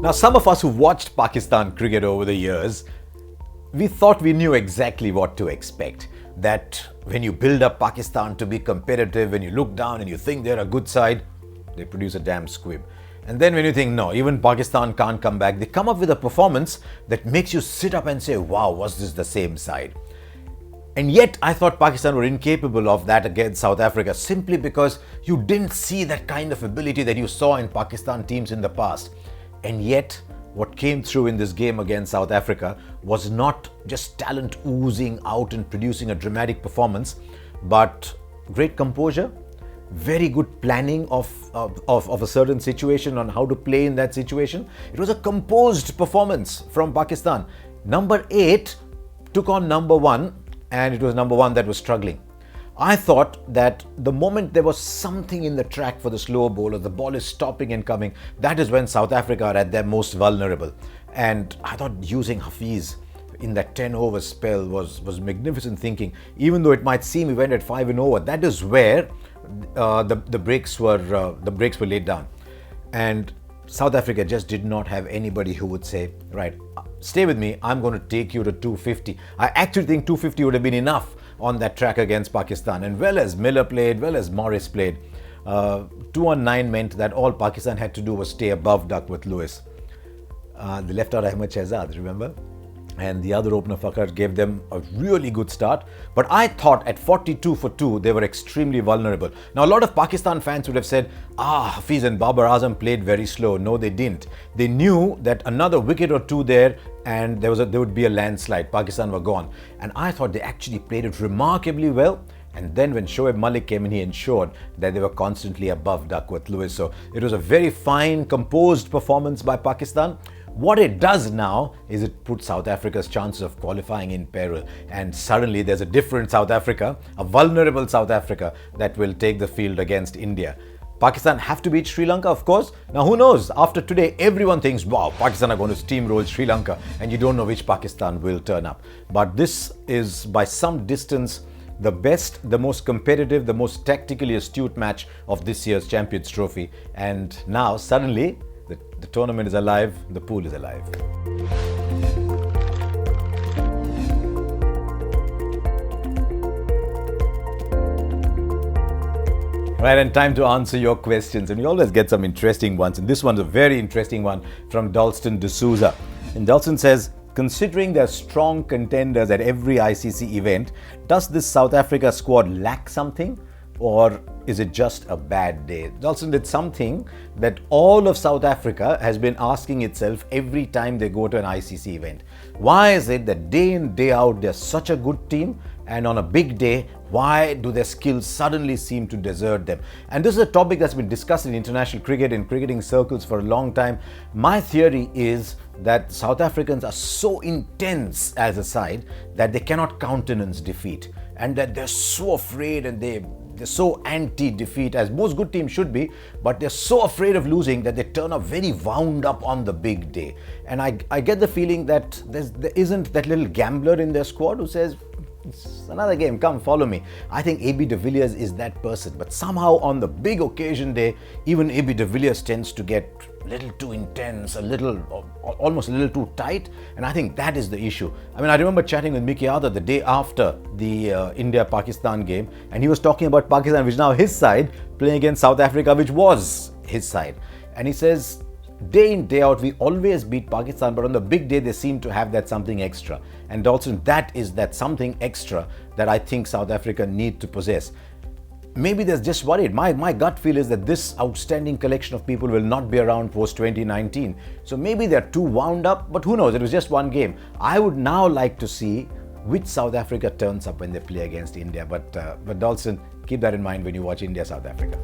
Now, some of us who watched Pakistan cricket over the years, we thought we knew exactly what to expect. That when you build up Pakistan to be competitive, when you look down and you think they're a good side, they produce a damn squib. And then when you think, no, even Pakistan can't come back, they come up with a performance that makes you sit up and say, wow, was this the same side? And yet, I thought Pakistan were incapable of that against South Africa simply because you didn't see that kind of ability that you saw in Pakistan teams in the past. And yet, what came through in this game against South Africa was not just talent oozing out and producing a dramatic performance, but great composure, very good planning of a certain situation on how to play in that situation. It was a composed performance from Pakistan. Number 8 took on number 1, and it was number 1 that was struggling. I thought that the moment there was something in the track for the slower bowler, the ball is stopping and coming, that is when South Africa are at their most vulnerable. And I thought using Hafiz in that 10-over spell was magnificent thinking. Even though it might seem he went at 5 and over, that is where the breaks were laid down. And South Africa just did not have anybody who would say, right, stay with me, I'm going to take you to 250. I actually think 250 would have been enough on that track against Pakistan. And well as Miller played, well as Morris played, 2 on 9 meant that all Pakistan had to do was stay above Duckworth Lewis. They left out Ahmed Shehzad, remember? And the other opener, Fakhar, gave them a really good start. But I thought at 42 for 2, they were extremely vulnerable. Now, a lot of Pakistan fans would have said, Hafiz and Babar Azam played very slow. No, they didn't. They knew that another wicket or two there and there would be a landslide. Pakistan were gone. And I thought they actually played it remarkably well. And then when Shoaib Malik came in, he ensured that they were constantly above Duckworth Lewis. So it was a very fine, composed performance by Pakistan. What it does now is it puts South Africa's chances of qualifying in peril. And suddenly there's a different South Africa, a vulnerable South Africa that will take the field against India. Pakistan have to beat Sri Lanka, of course. Now, who knows? After today, everyone thinks, wow, Pakistan are going to steamroll Sri Lanka, and you don't know which Pakistan will turn up. But this is, by some distance, the best, the most competitive, the most tactically astute match of this year's Champions Trophy. And now, suddenly, the tournament is alive, the pool is alive. Right, and time to answer your questions. And we always get some interesting ones. And this one's a very interesting one from Dalston D'Souza. And Dalston says, considering they're strong contenders at every ICC event, does this South Africa squad lack something? Or is it just a bad day? Dalston, it's something that all of South Africa has been asking itself every time they go to an ICC event. Why is it that day in, day out, they're such a good team, and on a big day, why do their skills suddenly seem to desert them? And this is a topic that's been discussed in international cricket, in cricketing circles for a long time. My theory is that South Africans are so intense as a side that they cannot countenance defeat, and that they're so afraid and they're so anti-defeat, as most good teams should be, but they're so afraid of losing that they turn up very wound up on the big day. And I get the feeling that there isn't that little gambler in their squad who says, it's another game, come follow me. I think AB de Villiers is that person, but somehow on the big occasion day, even AB de Villiers tends to get a little too intense, almost a little too tight, and I think that is the issue. I mean, I remember chatting with Mickey Arthur the day after the India-Pakistan game, and he was talking about Pakistan, which is now his side, playing against South Africa, which was his side. And he says, day in, day out, we always beat Pakistan, but on the big day, they seem to have that something extra. And Dalton, that is that something extra that I think South Africa need to possess. Maybe they're just worried. My gut feel is that this outstanding collection of people will not be around post-2019. So maybe they're too wound up, but who knows? It was just one game. I would now like to see which South Africa turns up when they play against India. But Dalton, keep that in mind when you watch India-South Africa.